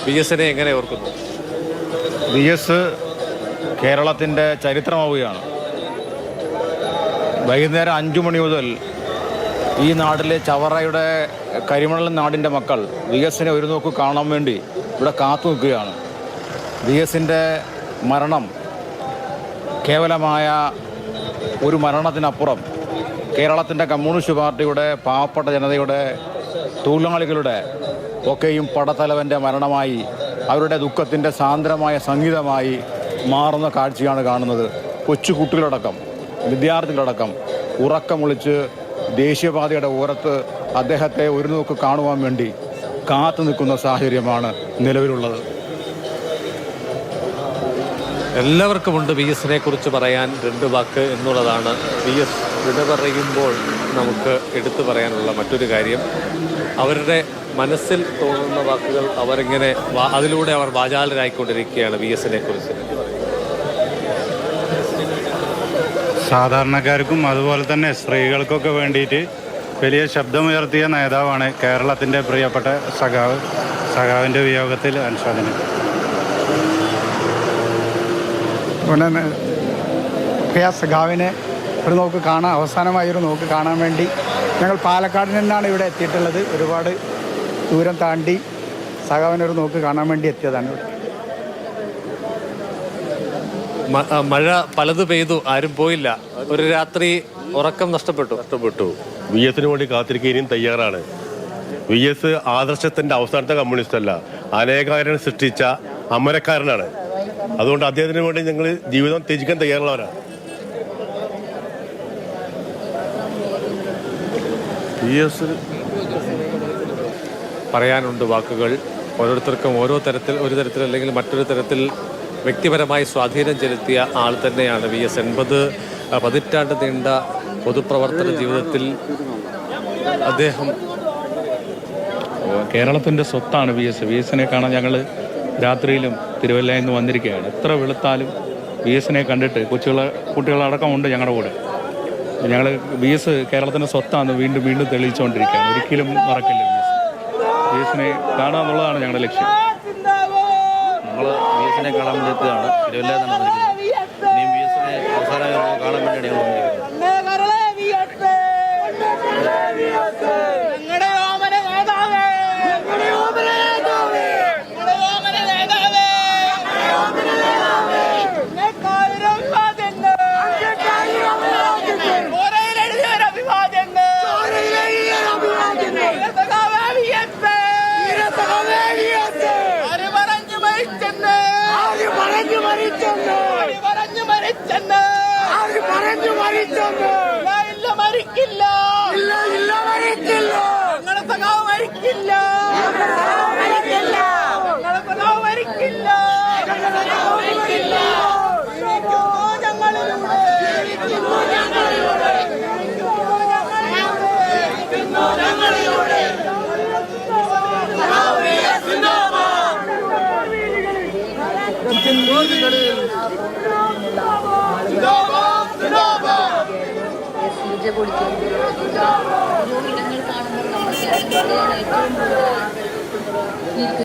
V എസിനെ എങ്ങനെ ഓർക്കുന്നു? വി എസ് കേരളത്തിൻ്റെ ചരിത്രമാവുകയാണ്. വൈകുന്നേരം 5 മണി മുതൽ ഈ നാട്ടിലെ ചവറയുടെ കരിമണൽ നാടിൻ്റെ മക്കൾ വി എസിനെ ഒരു നോക്ക് കാണാൻ വേണ്ടി ഇവിടെ കാത്തു നിൽക്കുകയാണ്. വി എസിൻ്റെ മരണം കേവലമായ ഒരു മരണത്തിനപ്പുറം കേരളത്തിൻ്റെ കമ്മ്യൂണിസ്റ്റ് പാർട്ടിയുടെ, പാവപ്പെട്ട ജനതയുടെ, തൊഴിലാളികളുടെ ഒക്കെയും പടത്തലവൻ്റെ മരണമായി, അവരുടെ ദുഃഖത്തിൻ്റെ സാന്ദ്രമായ സംഗീതമായി മാറുന്ന കാഴ്ചയാണ് കാണുന്നത്. കൊച്ചുകുട്ടികളടക്കം, വിദ്യാർത്ഥികളടക്കം ഉറക്കമൊളിച്ച് ദേശീയപാതയുടെ ഓരത്ത് അദ്ദേഹത്തെ ഒരു നോക്ക് കാണുവാൻ വേണ്ടി കാത്തു നിൽക്കുന്ന സാഹചര്യമാണ് നിലവിലുള്ളത്. എല്ലാവർക്കുമുണ്ട് വി എസിനെ കുറിച്ച് പറയാൻ 2 വാക്ക് എന്നുള്ളതാണ്. വി എസ് വിട പറയുമ്പോൾ നമുക്ക് എടുത്തു പറയാനുള്ള മറ്റൊരു കാര്യം, അവരുടെ മനസ്സിൽ തോന്നുന്ന വാക്കുകൾ അവരിങ്ങനെ അതിലൂടെ അവർ വാചാലരായിക്കൊണ്ടിരിക്കുകയാണ് വി എസിനെ കുറിച്ച്. സാധാരണക്കാർക്കും അതുപോലെ തന്നെ സ്ത്രീകൾക്കൊക്കെ വേണ്ടിയിട്ട് വലിയ ശബ്ദമുയർത്തിയ നേതാവാണ് കേരളത്തിൻ്റെ പ്രിയപ്പെട്ട സഖാവിൻ്റെ വിയോഗത്തിൽ അനുശോചനം. പ്രിയ സഖാവിനെ അവസാനമായി ഒരു നോക്ക് കാണാൻ വേണ്ടി ഞങ്ങൾ പാലക്കാട് നിന്നാണ് ഇവിടെ എത്തിയിട്ടുള്ളത്. ഒരുപാട് ദൂരം താണ്ടി സഖാവിനൊരു നോക്ക് കാണാൻ വേണ്ടി എത്തിയതാണ് ഇവിടെ. മഴ പലത് പെയ്തു, ആരും പോയില്ല. ഒരു രാത്രി ഉറക്കം നഷ്ടപ്പെട്ടു. വി എസിന് വേണ്ടി കാത്തിരിക്കുകയും തയ്യാറാണ്. വി എസ് ആദർശത്തിൻ്റെ അവസാനത്തെ കമ്മ്യൂണിസ്റ്റ് അല്ല, അനേകാരൻ സൃഷ്ടിച്ച അമരക്കാരനാണ്. അതുകൊണ്ട് അദ്ദേഹത്തിന് വേണ്ടി ഞങ്ങൾ ജീവിതം ത്യജിക്കാൻ തയ്യാറുള്ളവരാണ്. വി എസ് പറയാനുണ്ട് വാക്കുകൾ. ഓരോരുത്തർക്കും ഓരോ തരത്തിൽ, ഒരു തരത്തിൽ അല്ലെങ്കിൽ മറ്റൊരു തരത്തിൽ വ്യക്തിപരമായി സ്വാധീനം ചെലുത്തിയ ആൾ തന്നെയാണ് വി എസ്. 80 പതിറ്റാണ്ട് നീണ്ട പൊതുപ്രവർത്തന ജീവിതത്തിൽ അദ്ദേഹം കേരളത്തിൻ്റെ സ്വത്താണ് വി എസ്. വി എസിനെ കാണാൻ ഞങ്ങൾ രാത്രിയിലും തിരുവല്ലയിൽ നിന്ന് വന്നിരിക്കുകയാണ്. എത്ര വെളുത്താലും വി എസിനെ കണ്ടിട്ട് കുട്ടികളടക്കമുണ്ട് ഞങ്ങളുടെ കൂടെ. ഞങ്ങൾ വി എസ് കേരളത്തിൻ്റെ സ്വത്താണ് വീണ്ടും വീണ്ടും തെളിയിച്ചുകൊണ്ടിരിക്കുകയാണ്. ഒരിക്കലും മറക്കില്ല വി എസിനെ കാണുക എന്നുള്ളതാണ് ഞങ്ങളുടെ ലക്ഷ്യം. നമ്മൾ വി എസിനെ കാണാൻ വേണ്ടി എത്തുകയാണ്. തിരുവല്ലയിൽ നിന്നാണ് വന്നിരിക്കുന്നത്. ഇനിയും വി എസിനെ അവസാനം കാണാൻ വേണ്ടിയാണ് ഞങ്ങൾ വന്നിരിക്കുന്നത്. ഇടങ്ങൾ കാണുമ്പോൾ നമ്മൾ